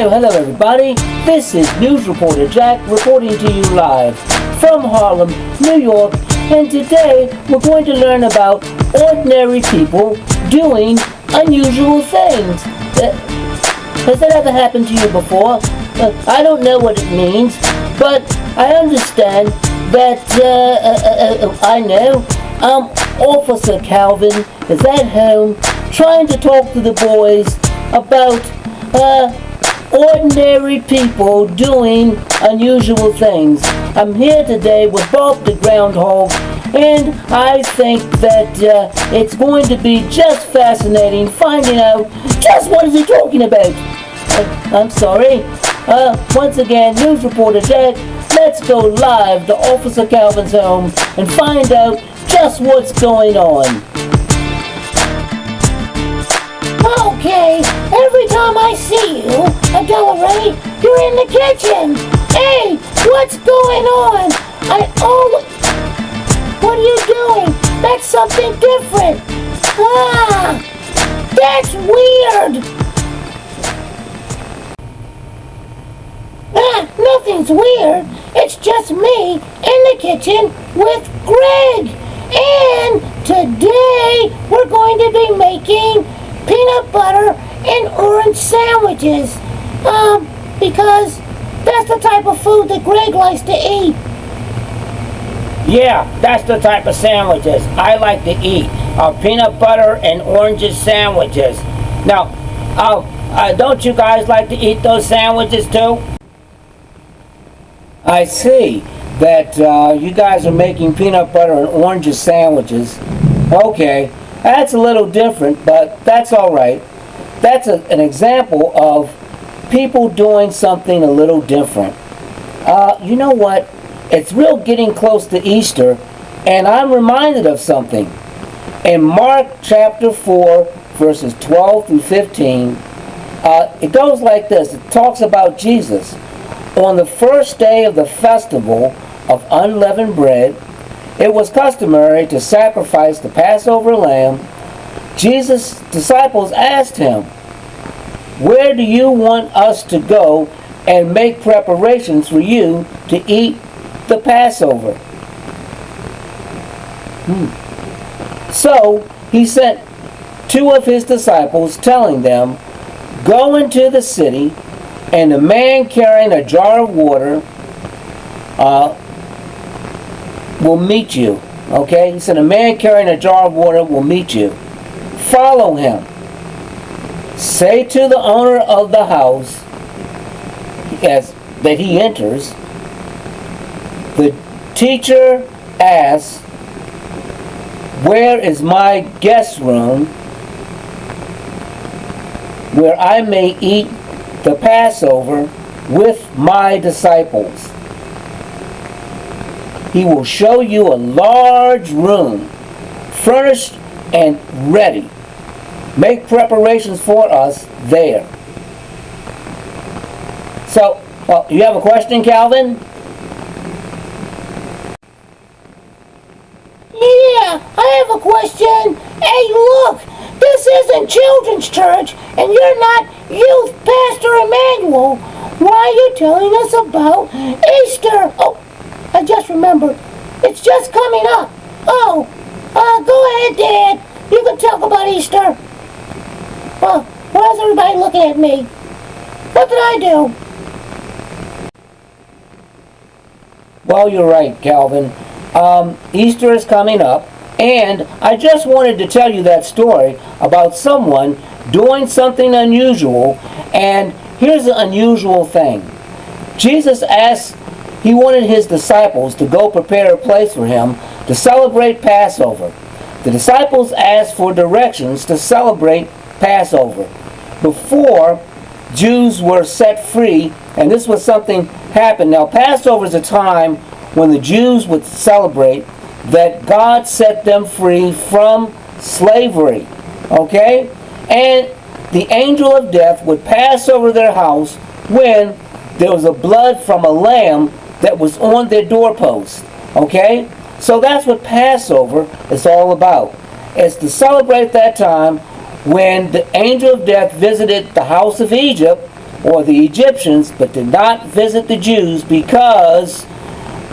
Hello everybody. This is News Reporter Jack reporting to you live from Harlem, New York, and today we're going to learn about ordinary people doing unusual things. Has that ever happened to you before? I don't know what it means, but I understand that I know Officer Calvin is at home trying to talk to the boys about ordinary people doing unusual things. I'm here today with Bob the Groundhog, and I think that it's going to be just fascinating finding out just what is he talking about. I'm sorry. Once again, News Reporter Jack, let's go live to Officer Calvin's home and find out just what's going on. Okay, every time I see you, Adela, you're in the kitchen. Hey, what's going on? What are you doing? That's something different. That's weird. Nothing's weird. It's just me in the kitchen with Greg. And today we're going to be making peanut butter and orange sandwiches. Because that's the type of food that Greg likes to eat. Yeah, that's the type of sandwiches I like to eat. Peanut butter and oranges sandwiches. Now, don't you guys like to eat those sandwiches too? I see that you guys are making peanut butter and oranges sandwiches. Okay, that's a little different, but that's all right. That's an example of people doing something a little different. You know what? It's real getting close to Easter, and I'm reminded of something. In Mark chapter 4, verses 12 through 15, it goes like this. It talks about Jesus. On the first day of the festival of unleavened bread, it was customary to sacrifice the Passover lamb. Jesus' disciples asked him, "Where do you want us to go and make preparations for you to eat the Passover?" So he sent two of his disciples, telling them, "Go into the city, and the man carrying a jar of water will meet you." Okay? He said, "A man carrying a jar of water will meet you. Follow him. Say to the owner of the house that he enters, the teacher asks, 'Where is my guest room where I may eat the Passover with my disciples?' He will show you a large room, furnished and ready. Make preparations for us there." So, you have a question, Calvin? Yeah, I have a question. Hey, look, this isn't children's church, and you're not Youth Pastor Emmanuel. Why are you telling us about Easter? Oh, I just remembered. It's just coming up. Go ahead, Dad. You can talk about Easter. Well, why is everybody looking at me? What did I do? Well, you're right, Calvin. Easter is coming up, and I just wanted to tell you that story about someone doing something unusual, and here's the unusual thing. Jesus asked, he wanted his disciples to go prepare a place for him to celebrate Passover. The disciples asked for directions to celebrate Passover before Jews were set free, and this was something happened. Now, Passover is a time when the Jews would celebrate that God set them free from slavery. Okay? And the angel of death would pass over their house when there was a blood from a lamb that was on their doorpost. Okay? So that's what Passover is all about. It's to celebrate that time when the angel of death visited the house of Egypt or the Egyptians, but did not visit the Jews because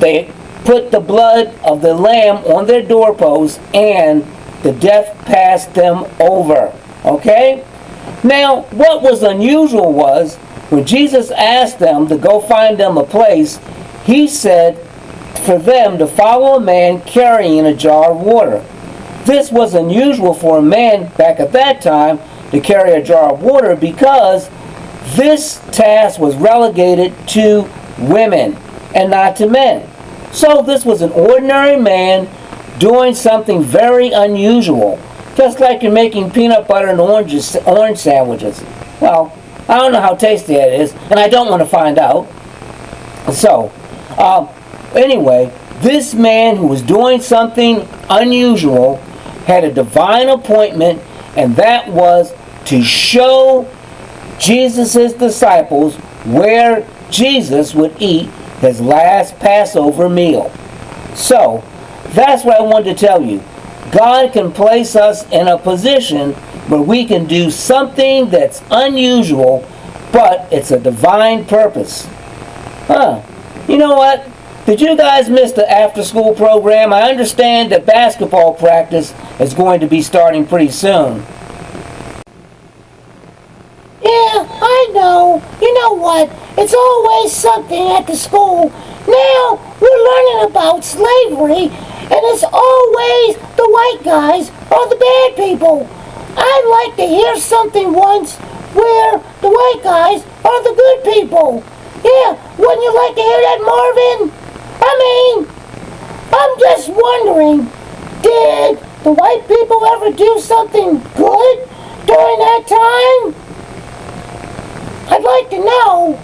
they put the blood of the lamb on their doorposts and the death passed them over. Okay? Now, what was unusual was when Jesus asked them to go find them a place, he said for them to follow a man carrying a jar of water. This was unusual for a man back at that time to carry a jar of water because this task was relegated to women and not to men. So this was an ordinary man doing something very unusual. Just like you're making peanut butter and orange sandwiches. Well, I don't know how tasty that is, and I don't want to find out. So, anyway, this man who was doing something unusual had a divine appointment, and that was to show Jesus' disciples where Jesus would eat his last Passover meal. So, that's what I wanted to tell you. God can place us in a position where we can do something that's unusual, but it's a divine purpose. You know what? Did you guys miss the after-school program? I understand that basketball practice is going to be starting pretty soon. Yeah, I know. You know what? It's always something at the school. Now, we're learning about slavery, and it's always the white guys or the bad people. I'd like to hear something once where the white guys are the good people. Yeah, wouldn't you like to hear that, Marvin? I'm just wondering, did the white people ever do something good during that time? I'd like to know.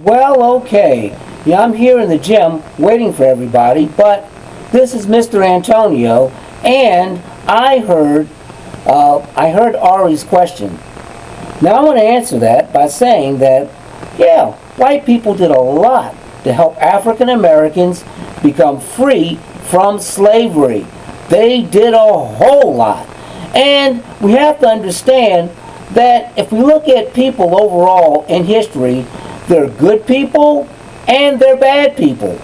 Well, okay. Yeah, I'm here in the gym waiting for everybody, but this is Mr. Antonio, and I heard Ari's question. Now I want to answer that by saying that, yeah, white people did a lot to help African Americans become free from slavery. They did a whole lot. And we have to understand that if we look at people overall in history, they're good people and they're bad people.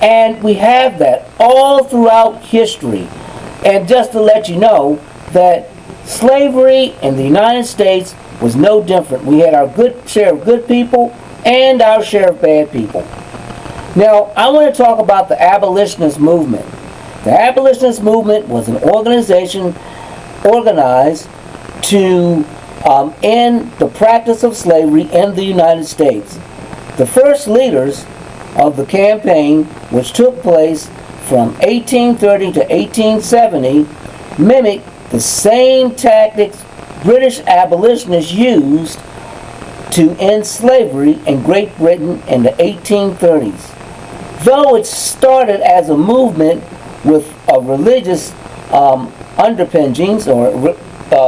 And we have that all throughout history. And just to let you know that slavery in the United States was no different. We had our good share of good people and our share of bad people. Now, I want to talk about the abolitionist movement. The abolitionist movement was an organization organized to end the practice of slavery in the United States. The first leaders of the campaign, which took place from 1830 to 1870, mimicked the same tactics British abolitionists used to end slavery in Great Britain in the 1830s. Though it started as a movement with religious underpinnings or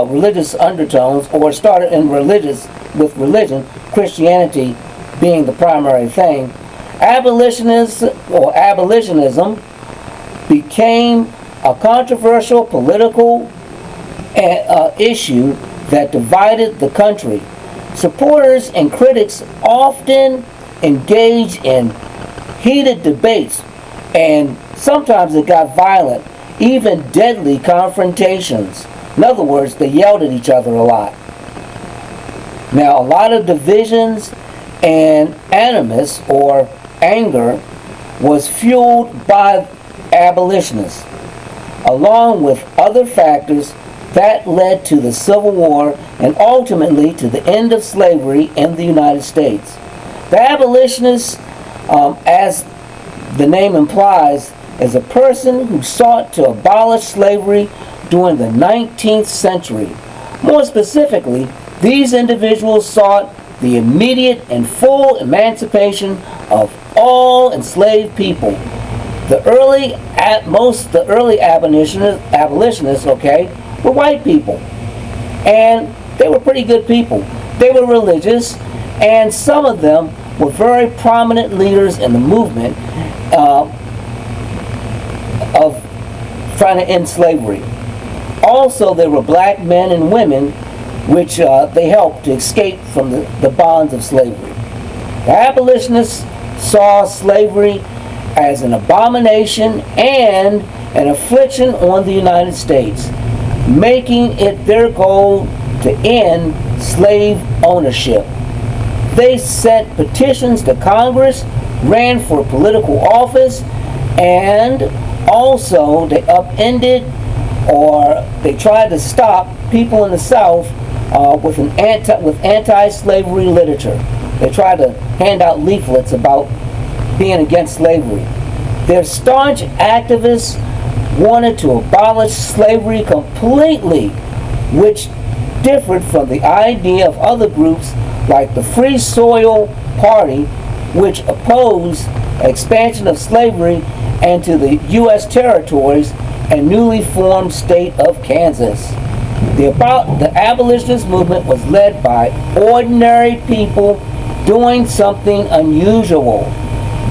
religious undertones, or started in with religion, Christianity being the primary thing, abolitionism became a controversial political issue that divided the country. Supporters and critics often engaged in heated debates, and sometimes it got violent, even deadly confrontations. In other words, they yelled at each other a lot. Now, a lot of divisions and animus, or anger, was fueled by abolitionists, along with other factors that led to the Civil War and ultimately to the end of slavery in the United States. The abolitionist, as the name implies, is a person who sought to abolish slavery during the 19th century. More specifically, these individuals sought the immediate and full emancipation of all enslaved people. The early abolitionists, were white people, and they were pretty good people. They were religious, and some of them were very prominent leaders in the movement of trying to end slavery. Also, there were black men and women which they helped to escape from the bonds of slavery. The abolitionists saw slavery as an abomination and an affliction on the United States, making it their goal to end slave ownership. They sent petitions to Congress, ran for political office, and also they upended or they tried to stop people in the South with anti-slavery literature. They tried to hand out leaflets about being against slavery. Their staunch activists wanted to abolish slavery completely, which differed from the idea of other groups like the Free Soil Party, which opposed expansion of slavery into the U.S. territories and newly formed state of Kansas. The abolitionist movement was led by ordinary people doing something unusual.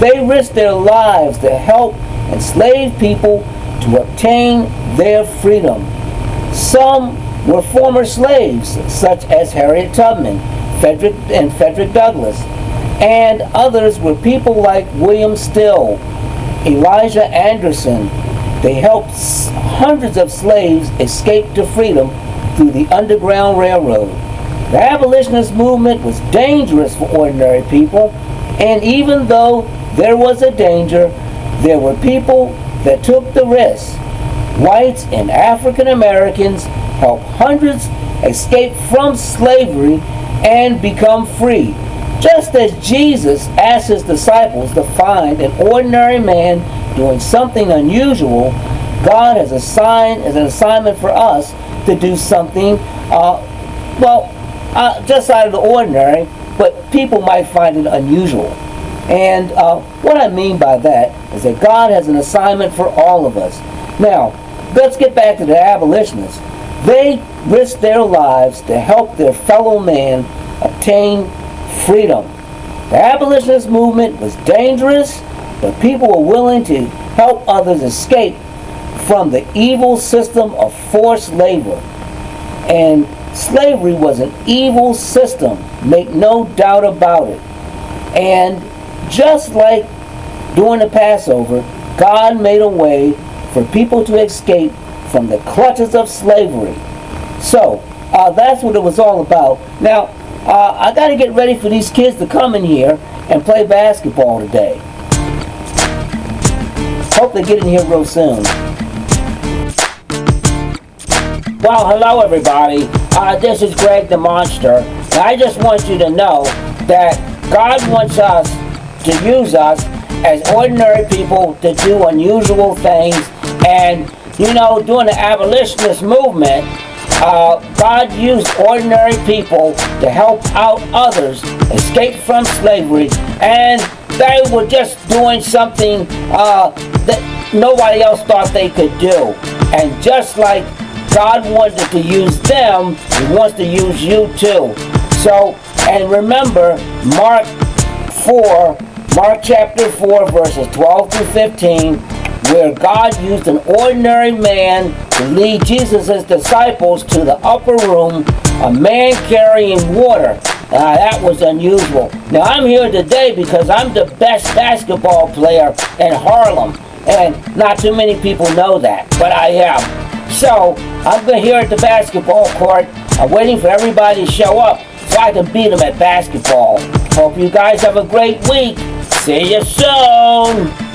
They risked their lives to help enslaved people to obtain their freedom. Some were former slaves, such as Harriet Tubman, Frederick Douglass, and others were people like William Still, Elijah Anderson. They helped hundreds of slaves escape to freedom through the Underground Railroad. The abolitionist movement was dangerous for ordinary people, and even though there was a danger, there were people that took the risk. Whites and African Americans helped hundreds escape from slavery and become free. Just as Jesus asked his disciples to find an ordinary man doing something unusual, God has an assignment for us to do something, just out of the ordinary, but people might find it unusual. And what I mean by that is that God has an assignment for all of us. Now, let's get back to the abolitionists. They risked their lives to help their fellow man obtain freedom. The abolitionist movement was dangerous, but people were willing to help others escape from the evil system of forced labor. And slavery was an evil system, make no doubt about it. And just like during the Passover, God made a way for people to escape from the clutches of slavery. So, that's what it was all about. Now, I got to get ready for these kids to come in here and play basketball today. Hope they get in here real soon. Well, hello everybody. This is Greg the Monster. And I just want you to know that God wants us to use us as ordinary people to do unusual things. And, during the abolitionist movement, God used ordinary people to help out others escape from slavery, and they were just doing something that nobody else thought they could do. And just like God wanted to use them, He wants to use you too. So, and remember, Mark chapter 4, verses 12 through 15, where God used an ordinary man to lead Jesus' disciples to the upper room, a man carrying water. That was unusual. Now I'm here today because I'm the best basketball player in Harlem, and not too many people know that, but I am. So I'm here at the basketball court. I'm waiting for everybody to show up so I can beat them at basketball. Hope you guys have a great week. See you soon.